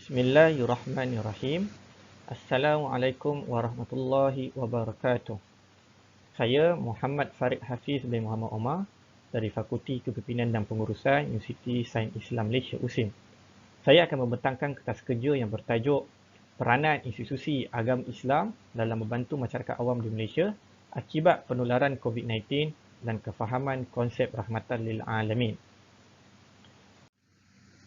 Bismillahirrahmanirrahim. Assalamualaikum warahmatullahi wabarakatuh. Saya Muhammad Farid Hafiz bin Muhammad Omar dari Fakulti Kepimpinan dan Pengurusan Universiti Sains Islam Malaysia USIM. Saya akan membentangkan kertas kerja yang bertajuk Peranan Institusi Agama Islam dalam membantu masyarakat awam di Malaysia akibat penularan COVID-19 dan kefahaman konsep rahmatan lil alamin.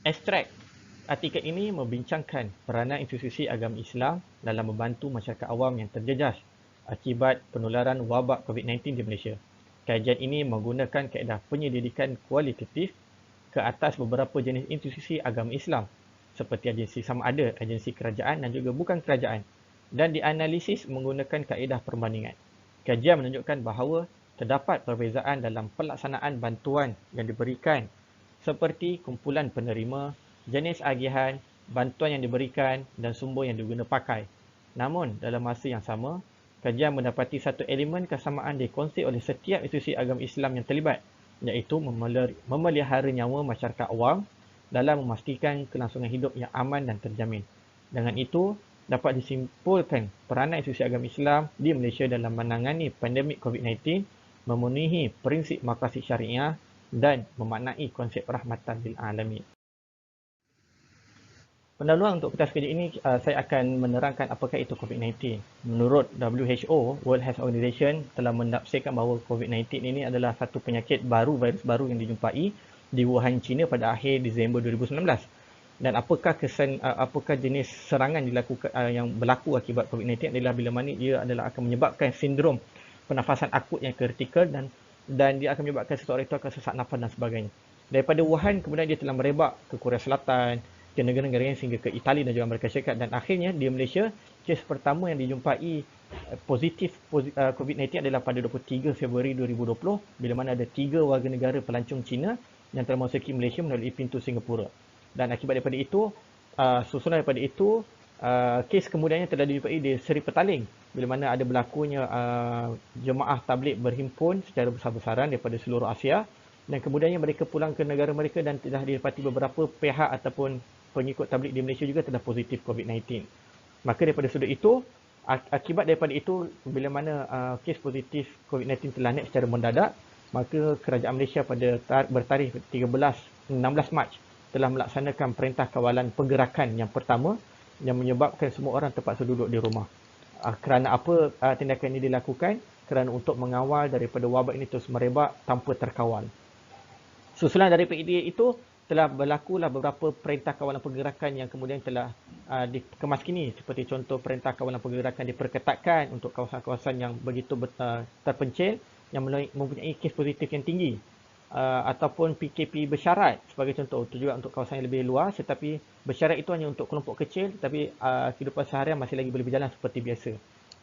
Ekstrak artikel ini membincangkan peranan institusi agama Islam dalam membantu masyarakat awam yang terjejas akibat penularan wabak COVID-19 di Malaysia. Kajian ini menggunakan kaedah penyelidikan kualitatif ke atas beberapa jenis institusi agama Islam seperti agensi sama ada, agensi kerajaan dan juga bukan kerajaan, dan dianalisis menggunakan kaedah perbandingan. Kajian menunjukkan bahawa terdapat perbezaan dalam pelaksanaan bantuan yang diberikan seperti kumpulan penerima, jenis agihan, bantuan yang diberikan dan sumber yang diguna pakai. Namun, dalam masa yang sama, kajian mendapati satu elemen kesamaan dikongsi oleh setiap institusi agama Islam yang terlibat, iaitu memelihara nyawa masyarakat awam dalam memastikan kelangsungan hidup yang aman dan terjamin. Dengan itu, dapat disimpulkan peranan institusi agama Islam di Malaysia dalam menangani pandemik COVID-19 memenuhi prinsip maqasid syariah dan memaknai konsep rahmatan lil alamin. Pendahuluan untuk kertas kerja ini, saya akan menerangkan apakah itu COVID-19. Menurut WHO, World Health Organization telah menafsirkan bahawa COVID-19 ini adalah satu penyakit baru, virus baru yang dijumpai di Wuhan, China pada akhir Disember 2019. Dan apakah jenis serangan yang berlaku akibat COVID-19 adalah bila mana ia adalah akan menyebabkan sindrom pernafasan akut yang kritikal dan dia akan menyebabkan seseorang itu akan sesak nafas dan sebagainya. Daripada Wuhan, kemudian dia telah merebak ke Korea Selatan, ke negara-negara yang sehingga ke Itali dan juga Amerika Syarikat, dan akhirnya di Malaysia kes pertama yang dijumpai positif COVID-19 adalah pada 23 Februari 2020 bila mana ada 3 warga negara pelancong Cina yang telah memasuki Malaysia melalui pintu Singapura. Dan akibat daripada itu, susulan daripada itu, kes kemudiannya telah dijumpai di Seri Petaling bila mana ada berlakunya jemaah tabligh berhimpun secara besar-besaran daripada seluruh Asia, dan kemudiannya mereka pulang ke negara mereka dan telah didapati beberapa pihak ataupun pengikut tabligh di Malaysia juga telah positif COVID-19. Maka daripada sudut itu, akibat daripada itu, bila mana kes positif COVID-19 telah naik secara mendadak, maka kerajaan Malaysia pada bertarikh 16 Mac telah melaksanakan perintah kawalan pergerakan yang pertama yang menyebabkan semua orang terpaksa duduk di rumah. Kerana apa tindakan ini dilakukan? Kerana untuk mengawal daripada wabak ini terus merebak tanpa terkawal. Susulan daripada itu telah berlakulah beberapa perintah kawalan pergerakan yang kemudian telah dikemas kini, seperti contoh perintah kawalan pergerakan diperketatkan untuk kawasan-kawasan yang begitu terpencil yang mempunyai kes positif yang tinggi, ataupun PKP bersyarat sebagai contoh, itu juga untuk kawasan yang lebih luas, tetapi bersyarat itu hanya untuk kelompok kecil, tetapi kehidupan seharian masih lagi boleh berjalan seperti biasa.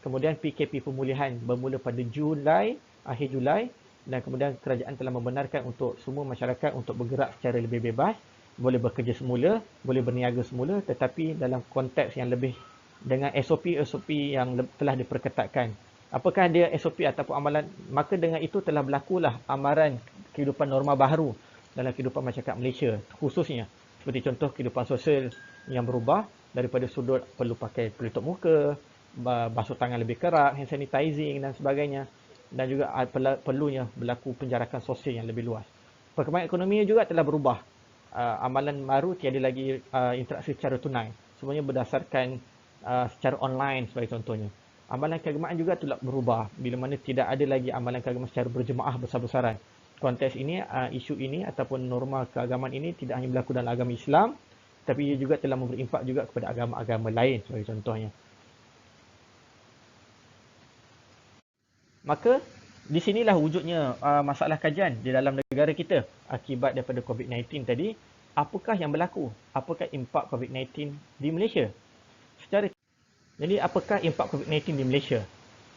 Kemudian PKP pemulihan bermula pada akhir Julai, dan kemudian kerajaan telah membenarkan untuk semua masyarakat untuk bergerak secara lebih bebas, boleh bekerja semula, boleh berniaga semula, tetapi dalam konteks yang lebih dengan SOP yang telah diperketatkan. Apakah dia SOP ataupun amalan? Maka dengan itu telah berlakulah amaran kehidupan norma baru dalam kehidupan masyarakat Malaysia, khususnya seperti contoh kehidupan sosial yang berubah daripada sudut perlu pakai pelitup muka, basuh tangan lebih kerap, hand sanitizing dan sebagainya, dan juga perlunya berlaku penjarakan sosial yang lebih luas. Perkembangan ekonomi juga telah berubah. Amalan baru tiada lagi interaksi secara tunai. Semuanya berdasarkan secara online sebagai contohnya. Amalan keagamaan juga telah berubah bila mana tidak ada lagi amalan keagamaan secara berjemaah besar-besaran. Konteks ini, isu ini ataupun norma keagamaan ini tidak hanya berlaku dalam agama Islam, tapi ia juga telah memberi impak juga kepada agama-agama lain sebagai contohnya. Maka di sinilah wujudnya masalah kajian di dalam negara kita akibat daripada COVID-19 tadi. Apakah yang berlaku? Apakah impak COVID-19 di Malaysia? Jadi apakah impak COVID-19 di Malaysia?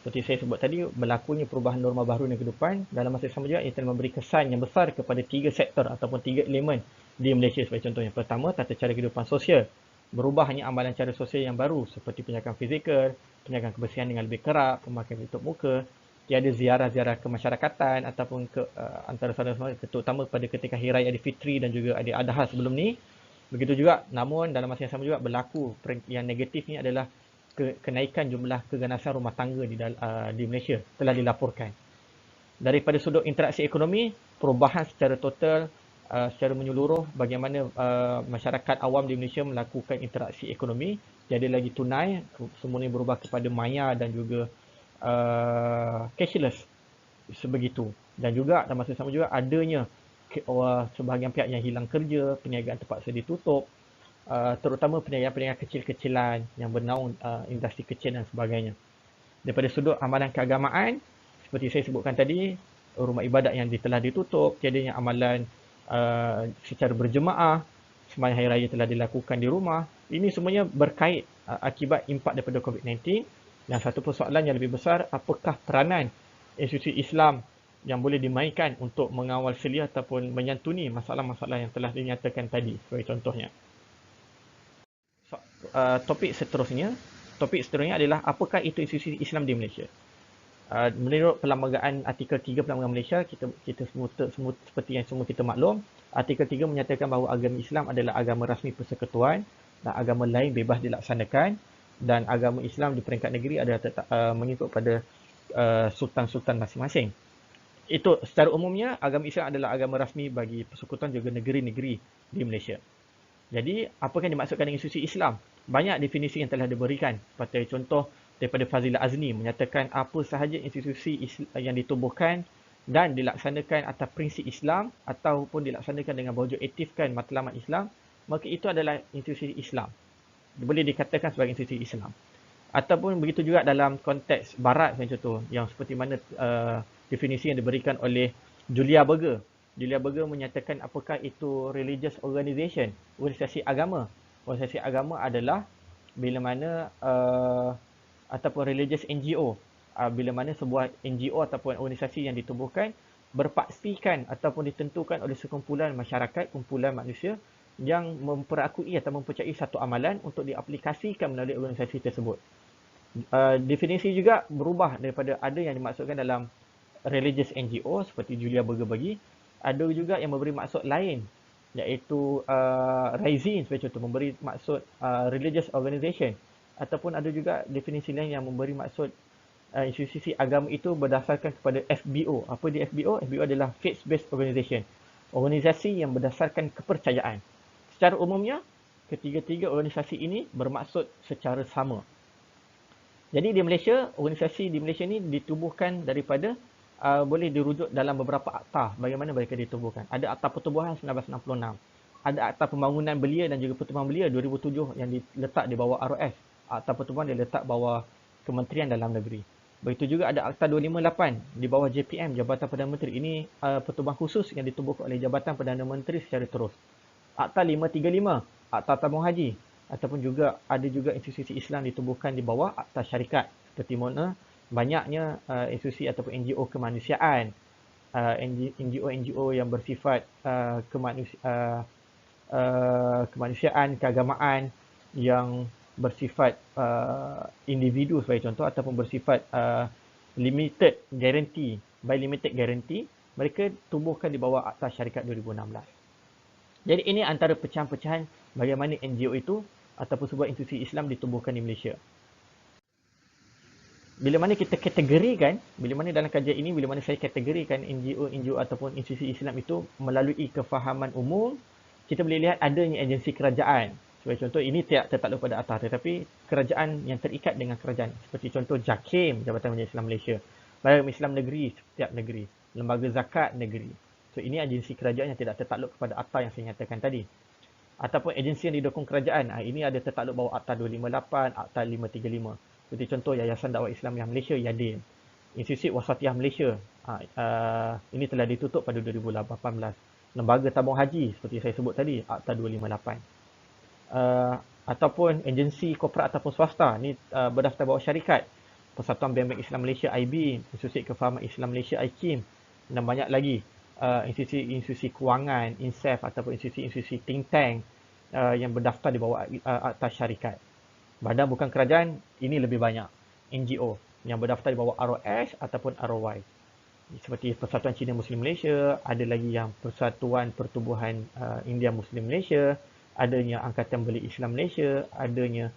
Seperti saya sebut tadi, berlakunya perubahan norma baru dalam kehidupan. Dalam masa sama juga, ia telah memberi kesan yang besar kepada 3 sektor ataupun 3 elemen di Malaysia sebagai contohnya. Pertama, tata cara kehidupan sosial. Berubah hanya amalan cara sosial yang baru seperti penjagaan fizikal, penjagaan kebersihan dengan lebih kerap, pemakaian pelitup muka, tiada ziarah-ziarah kemasyarakatan ataupun antara saudara-saudara, terutama pada ketika Hari Raya Aidilfitri dan juga Aidil Adha sebelum ni. Begitu juga, namun dalam masa yang sama juga berlaku yang negatif ni adalah kenaikan jumlah keganasan rumah tangga di Malaysia telah dilaporkan. Daripada sudut interaksi ekonomi, perubahan secara total, secara menyeluruh bagaimana masyarakat awam di Malaysia melakukan interaksi ekonomi, tiada lagi tunai, semuanya berubah kepada maya dan juga cashless sebegitu. Dan juga dalam masa sama juga adanya sebahagian pihak yang hilang kerja, perniagaan terpaksa ditutup, terutama perniagaan-perniagaan kecil-kecilan yang bernaung industri kecil dan sebagainya. Daripada sudut amalan keagamaan, seperti saya sebutkan tadi, rumah ibadat yang telah ditutup, tiadanya amalan secara berjemaah, sembahyang hari raya telah dilakukan di rumah. Ini semuanya berkait akibat impak daripada COVID-19. Dan satu persoalan yang lebih besar, apakah peranan institusi Islam yang boleh dimainkan untuk mengawal selia ataupun menyantuni masalah-masalah yang telah dinyatakan tadi, sebagai contohnya. Topik seterusnya adalah apakah itu institusi Islam di Malaysia. Menurut Perlembagaan Artikel 3 Perlembagaan Malaysia, kita semua seperti yang semua kita maklum, Artikel 3 menyatakan bahawa agama Islam adalah agama rasmi persekutuan dan agama lain bebas dilaksanakan, dan agama Islam di peringkat negeri adalah mengikut pada sultan-sultan masing-masing. Itu secara umumnya agama Islam adalah agama rasmi bagi persekutuan juga negeri-negeri di Malaysia. Jadi, apakah yang dimaksudkan dengan institusi Islam? Banyak definisi yang telah diberikan. Seperti contoh daripada Fazil Azni menyatakan apa sahaja institusi yang ditubuhkan dan dilaksanakan atas prinsip Islam ataupun dilaksanakan dengan berwujud aktifkan matlamat Islam, maka itu adalah institusi Islam. Boleh dikatakan sebagai institusi Islam. Ataupun begitu juga dalam konteks Barat, contoh yang seperti mana definisi yang diberikan oleh Julia Berger. Julia Berger menyatakan apakah itu religious organisation, organisasi agama. Organisasi agama adalah bila mana ataupun religious NGO, bila mana sebuah NGO ataupun organisasi yang ditubuhkan berpastikan ataupun ditentukan oleh sekumpulan masyarakat, kumpulan manusia yang memperakui atau mempercayai satu amalan untuk diaplikasikan melalui organisasi tersebut. Definisi juga berubah daripada ada yang dimaksudkan dalam religious NGO seperti Julia Berger bagi, ada juga yang memberi maksud lain, iaitu Rising sebagai contoh, memberi maksud religious organisation, ataupun ada juga definisi lain yang memberi maksud institusi agama itu berdasarkan kepada FBO. Apa dia FBO? FBO adalah faith-based organisation, organisasi yang berdasarkan kepercayaan. Secara umumnya, ketiga-tiga organisasi ini bermaksud secara sama. Jadi di Malaysia, organisasi di Malaysia ini ditubuhkan daripada boleh dirujuk dalam beberapa akta bagaimana mereka ditubuhkan. Ada Akta Pertubuhan 1966. Ada Akta Pembangunan Belia dan juga Pertubuhan Belia 2007 yang diletak di bawah ROS. Akta Pertubuhan diletak bawah Kementerian Dalam Negeri. Begitu juga ada Akta 258 di bawah JPM, Jabatan Perdana Menteri. Ini pertubuhan khusus yang ditubuhkan oleh Jabatan Perdana Menteri secara terus. Akta 535, Akta Tabung Haji. Ataupun juga ada juga institusi Islam ditubuhkan di bawah Akta Syarikat. Seperti mana banyaknya institusi ataupun NGO kemanusiaan, NGO yang bersifat kemanusiaan, keagamaan yang bersifat individu sebagai contoh, ataupun bersifat limited guarantee, by limited guarantee, mereka tubuhkan di bawah Akta Syarikat 2016. Jadi ini antara pecahan-pecahan bagaimana NGO itu ataupun sebuah institusi Islam ditubuhkan di Malaysia. Bila mana kita kategorikan, bila mana dalam kajian ini, bila mana saya kategorikan NGO ataupun institusi Islam itu melalui kefahaman umum, kita boleh lihat adanya agensi kerajaan. Sebagai contoh, ini tidak tertakluk pada atas, tetapi kerajaan yang terikat dengan kerajaan. Seperti contoh JAKIM, Jabatan Majelis Islam Malaysia. Badan Islam Negeri, setiap negeri. Lembaga Zakat Negeri. So, ini agensi kerajaan yang tidak tertakluk kepada akta yang saya nyatakan tadi. Ataupun agensi yang didukung kerajaan. Ini ada tertakluk bawah Akta 258, Akta 535. Seperti contoh Yayasan Dakwah Islamiah Malaysia, YADIM. Institusi Wasatiyah Malaysia. Ini telah ditutup pada 2018. Lembaga Tabung Haji, seperti saya sebut tadi, Akta 258. Ataupun agensi korporat ataupun swasta. Ini berdaftar bawah syarikat. Persatuan Bank Islam Malaysia, IB. Institusi Kefahaman Islam Malaysia, IKIM. Dan banyak lagi. Institusi kewangan, INSAF ataupun institusi think tank yang berdaftar di bawah Akta Syarikat. Badan bukan kerajaan, ini lebih banyak. NGO yang berdaftar di bawah ROS ataupun ROY. Seperti Persatuan Cina Muslim Malaysia, ada lagi yang Persatuan Pertubuhan India Muslim Malaysia, adanya Angkatan Beli Islam Malaysia, adanya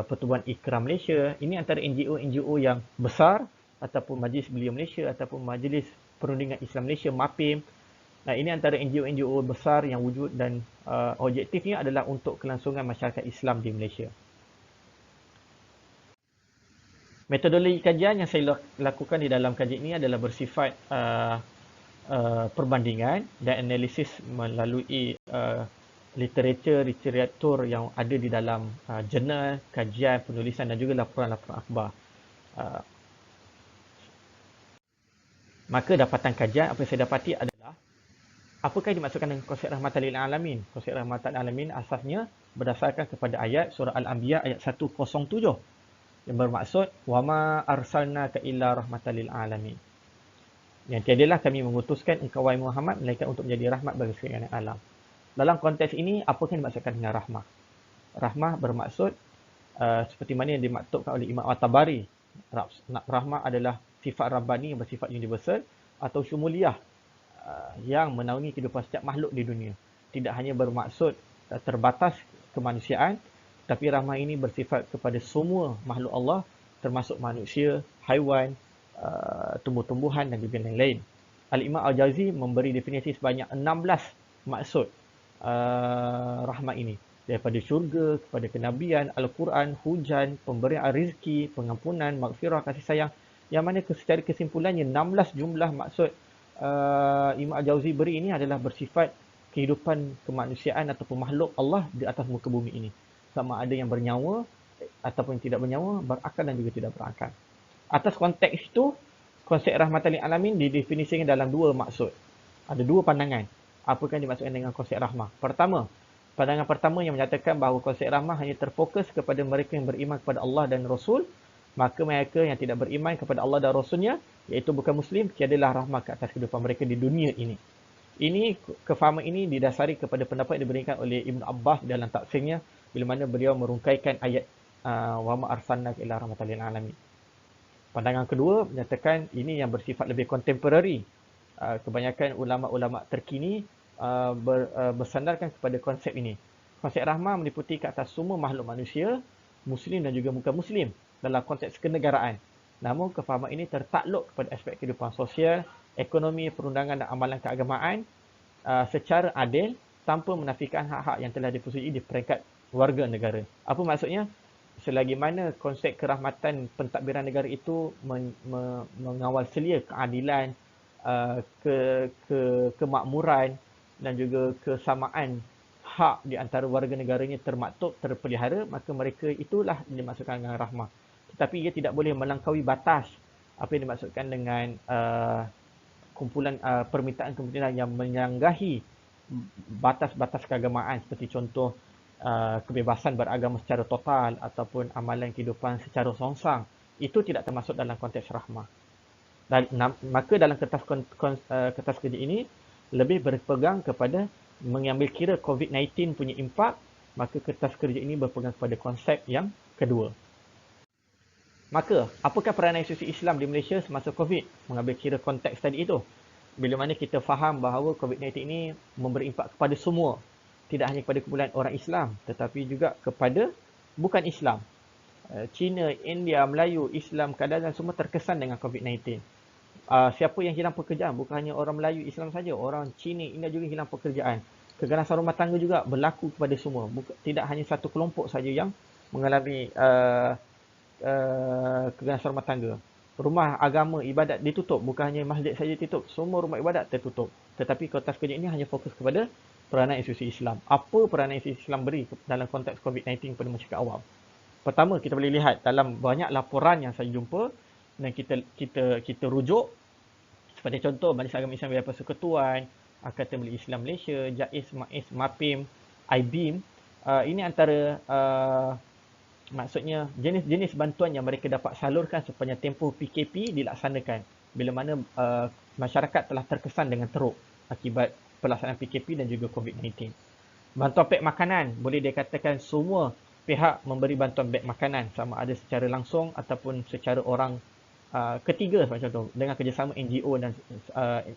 Pertubuhan Ikram Malaysia. Ini antara NGO-NGO yang besar ataupun Majlis Belia Malaysia ataupun Majlis Perundingan Islam Malaysia MAPIM. Nah, ini antara NGO-NGO besar yang wujud dan objektifnya adalah untuk kelangsungan masyarakat Islam di Malaysia. Metodologi kajian yang saya lakukan di dalam kajian ini adalah bersifat perbandingan dan analisis melalui literatur yang ada di dalam jurnal, kajian, penulisan dan juga laporan-laporan akhbar. Maka dapatan kajian apa yang saya dapati adalah apakah yang dimaksudkan dengan konsep rahmatan lil alamin? Konsep rahmatan lil alamin asasnya berdasarkan kepada ayat surah Al-Anbiya ayat 107 yang bermaksud wama arsalnaka illa rahmatan lil alamin. Yang tiadalah kami mengutuskan engkau wahai Muhammad melainkan untuk menjadi rahmat bagi sekalian alam. Dalam konteks ini apakah yang dimaksudkan dengan rahmah? Rahmah bermaksud seperti mana yang dimaktubkan oleh Imam At-Tabari. Rahmah adalah sifat rabbani yang bersifat universal atau syumuliyah yang menaungi kehidupan setiap makhluk di dunia. Tidak hanya bermaksud terbatas kemanusiaan, tapi rahmah ini bersifat kepada semua makhluk Allah, termasuk manusia, haiwan, tumbuh-tumbuhan dan juga lain-lain. Al-Imam Al-Jauzi memberi definisi sebanyak 16 maksud rahmat ini. Daripada syurga, kepada kenabian, Al-Quran, hujan, pemberian rezeki, pengampunan, maghfirah, kasih sayang. Yang mana secara kesimpulannya 16 jumlah maksud Imam Al-Jauzi beri ini adalah bersifat kehidupan kemanusiaan ataupun makhluk Allah di atas muka bumi ini. Sama ada yang bernyawa ataupun tidak bernyawa, berakal dan juga tidak berakal. Atas konteks itu, konsep rahmatan lil alamin didefinisikan dalam dua maksud. Ada dua pandangan. Apakah yang dimaksudkan dengan konsep rahmah? Pertama, pandangan pertama yang menyatakan bahawa konsep rahmah hanya terfokus kepada mereka yang beriman kepada Allah dan Rasul, maka mereka yang tidak beriman kepada Allah dan Rasulnya, iaitu bukan Muslim, tiadalah rahmah ke atas kehidupan mereka di dunia ini. Kefahaman ini didasari kepada pendapat yang diberikan oleh Ibn Abbas dalam tafsirnya, bila mana beliau merungkaikan ayat wa ma arsalnaka illa rahmatan lil alamin. Pandangan kedua menyatakan ini yang bersifat lebih kontemporari. Kebanyakan ulama-ulama terkini bersandarkan kepada konsep ini. Konsep rahmah meliputi ke atas semua makhluk manusia, Muslim dan juga bukan Muslim dalam konteks kenegaraan. Namun kefahaman ini tertakluk kepada aspek kehidupan sosial, ekonomi, perundangan dan amalan keagamaan secara adil tanpa menafikan hak-hak yang telah dipersetujui di peringkat warga negara. Apa maksudnya? Selagi mana konsep kerahmatan pentadbiran negara itu mengawal selia keadilan, kemakmuran dan juga kesamaan hak di antara warga negaranya termaktub, terpelihara, maka mereka itulah yang dimaksudkan dengan rahmah. Tetapi ia tidak boleh melampaui batas apa yang dimaksudkan dengan kumpulan permintaan yang menyanggahi batas-batas keagamaan, seperti contoh kebebasan beragama secara total ataupun amalan kehidupan secara songsang. Itu tidak termasuk dalam konteks rahmah. Dan maka dalam kertas kerja ini lebih berpegang kepada mengambil kira COVID-19 punya impak, maka kertas kerja ini berpegang kepada konsep yang kedua. Maka, apakah peranan institusi Islam di Malaysia semasa COVID? Mengambil kira konteks tadi itu. Bila mana kita faham bahawa COVID-19 ini memberi impak kepada semua. Tidak hanya kepada kumpulan orang Islam, tetapi juga kepada bukan Islam. Cina, India, Melayu, Islam, Kadazan semua terkesan dengan COVID-19. Siapa yang hilang pekerjaan? Bukan hanya orang Melayu, Islam saja. Orang Cina, India juga hilang pekerjaan. Keganasan rumah tangga juga berlaku kepada semua. Tidak hanya satu kelompok saja yang mengalami keganasan rumah tangga. Rumah agama, ibadat ditutup. Bukan hanya masjid saja ditutup. Semua rumah ibadat tertutup. Tetapi kertas kerja ini hanya fokus kepada peranan institusi Islam. Apa peranan institusi Islam beri dalam konteks COVID-19 kepada masyarakat awam? Pertama, kita boleh lihat dalam banyak laporan yang saya jumpa dan kita rujuk, seperti contoh Majlis Agama Islam Wilayah Persekutuan, Angkatan Beli Islam Malaysia, JAIS, MAIS, MAPIM, IBIM. Ini antara maksudnya jenis-jenis bantuan yang mereka dapat salurkan sepanjang tempoh PKP dilaksanakan bila mana masyarakat telah terkesan dengan teruk akibat pelaksanaan PKP dan juga COVID-19. Bantuan beg makanan, boleh dikatakan semua pihak memberi bantuan beg makanan, sama ada secara langsung ataupun secara orang ketiga, seperti contoh dengan kerjasama NGO dan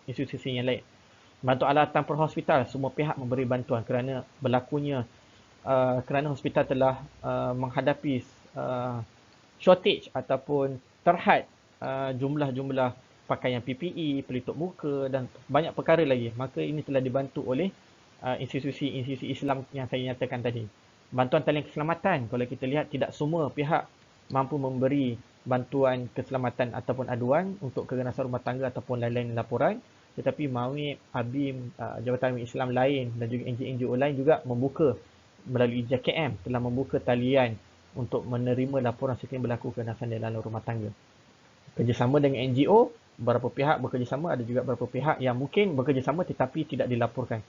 institusi yang lain. Bantuan alatan perhospital, semua pihak memberi bantuan kerana berlakunya kerana hospital telah menghadapi shortage ataupun terhad jumlah-jumlah pakaian PPE, pelitup muka dan banyak perkara lagi. Maka ini telah dibantu oleh institusi-institusi Islam yang saya nyatakan tadi. Bantuan talian keselamatan, kalau kita lihat tidak semua pihak mampu memberi bantuan keselamatan ataupun aduan untuk keganasan rumah tangga ataupun lain-lain laporan. Tetapi MAWIP, ABIM, Jabatan Islam lain dan juga NGO-NGO lain juga membuka melalui JKM telah membuka talian untuk menerima laporan sekiranya berlaku keganasan di dalam rumah tangga. Kerjasama dengan NGO, beberapa pihak bekerjasama, ada juga beberapa pihak yang mungkin bekerjasama tetapi tidak dilaporkan.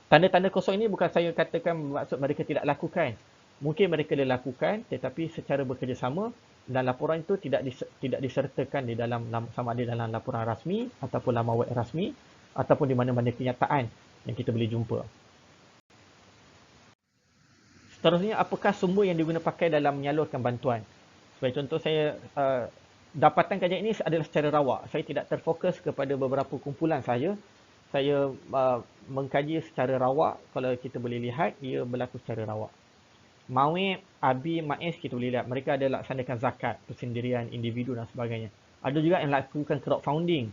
Tanda-tanda kosong ini bukan saya katakan maksud mereka tidak lakukan. Mungkin mereka dilakukan tetapi secara bekerjasama dan laporan itu tidak disertakan di dalam sama ada dalam laporan rasmi ataupun laman web rasmi ataupun di mana-mana kenyataan yang kita boleh jumpa. Seterusnya, apakah sumber yang digunakan pakai dalam menyalurkan bantuan? Sebagai contoh, saya dapatan kajian ini adalah secara rawak. Saya tidak terfokus kepada beberapa kumpulan saja. Saya mengkaji secara rawak. Kalau kita boleh lihat, ia berlaku secara rawak. MAWIP, ABIM, MAIS kita boleh lihat. Mereka ada laksanakan zakat, persendirian, individu dan sebagainya. Ada juga yang lakukan crowdfunding.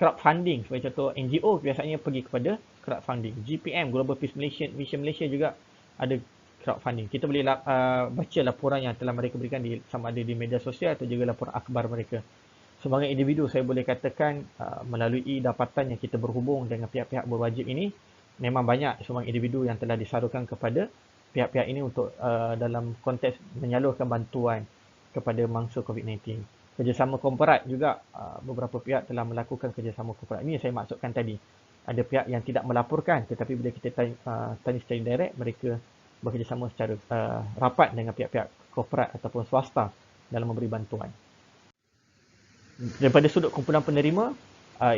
Crowdfunding, sebagai contoh NGO biasanya pergi kepada crowdfunding. GPM, Global Peace Mission Malaysia juga ada crowdfunding. Kita boleh baca laporan yang telah mereka berikan sama ada di media sosial atau juga laporan akhbar mereka. Sebagai individu, saya boleh katakan melalui dapatan yang kita berhubung dengan pihak-pihak berwajib ini, memang banyak seorang individu yang telah disalurkan kepada pihak-pihak ini untuk dalam konteks menyalurkan bantuan kepada mangsa COVID-19. Kerjasama korporat juga, beberapa pihak telah melakukan kerjasama korporat. Ini yang saya maksudkan tadi. Ada pihak yang tidak melaporkan, tetapi bila kita tanya secara direct, mereka bekerjasama secara rapat dengan pihak-pihak korporat ataupun swasta dalam memberi bantuan. Daripada sudut kumpulan penerima,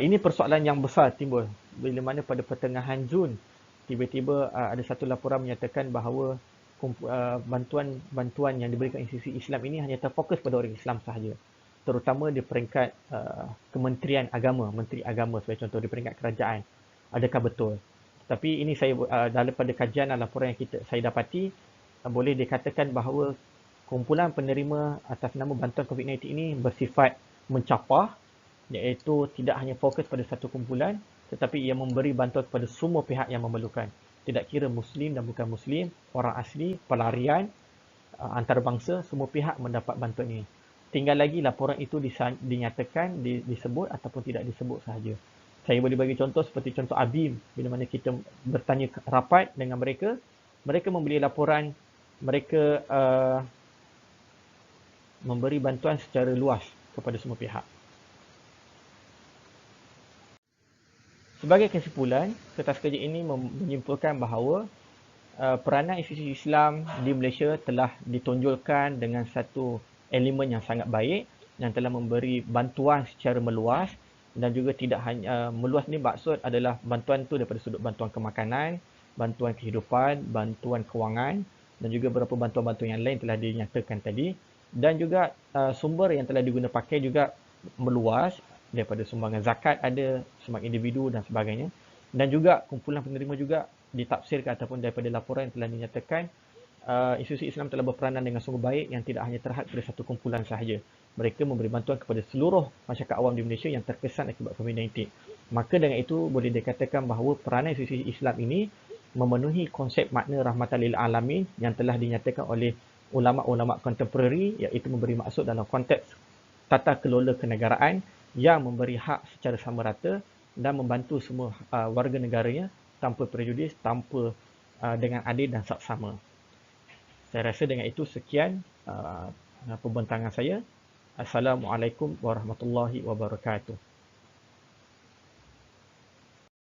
ini persoalan yang besar timbul bila mana pada pertengahan Jun tiba-tiba ada satu laporan menyatakan bahawa bantuan yang diberikan institusi Islam ini hanya terfokus pada orang Islam sahaja, terutama di peringkat Kementerian Agama, Menteri Agama sebagai contoh, di peringkat kerajaan. Adakah betul? Tapi ini saya daripada kajian dan laporan yang saya dapati, boleh dikatakan bahawa kumpulan penerima atas nama bantuan COVID-19 ini bersifat mencapah, iaitu tidak hanya fokus pada satu kumpulan, tetapi ia memberi bantuan kepada semua pihak yang memerlukan. Tidak kira Muslim dan bukan Muslim, orang asli, pelarian, antarabangsa, semua pihak mendapat bantuan ini. Tinggal lagi laporan itu dinyatakan, disebut ataupun tidak disebut sahaja. Saya boleh bagi contoh seperti contoh ABIM, bila mana kita bertanya rapat dengan mereka, mereka memberi laporan, mereka memberi bantuan secara luas kepada semua pihak. Sebagai kesimpulan, kertas kerja ini menyimpulkan bahawa peranan institusi Islam di Malaysia telah ditonjolkan dengan satu elemen yang sangat baik yang telah memberi bantuan secara meluas, dan juga tidak hanya meluas ni maksud adalah bantuan tu daripada sudut bantuan kemakanan, bantuan kehidupan, bantuan kewangan dan juga beberapa bantuan-bantuan yang lain telah dinyatakan tadi, dan juga sumber yang telah digunakan pakai juga meluas, daripada sumbangan zakat ada, sumbangan individu dan sebagainya, dan juga kumpulan penerima juga ditafsirkan ataupun daripada laporan yang telah dinyatakan institusi Islam telah berperanan dengan sungguh baik yang tidak hanya terhad pada satu kumpulan sahaja. Mereka memberi bantuan kepada seluruh masyarakat awam di Malaysia yang terkesan akibat COVID-19. Maka dengan itu boleh dikatakan bahawa peranan institusi Islam ini memenuhi konsep makna rahmatan lil alamin yang telah dinyatakan oleh ulama-ulama kontemporari, iaitu memberi maksud dalam konteks tata kelola kenegaraan yang memberi hak secara sama rata dan membantu semua warga negaranya tanpa prejudis, tanpa dengan adil dan saksama. Saya rasa dengan itu sekian pembentangan saya. Assalamualaikum warahmatullahi wabarakatuh.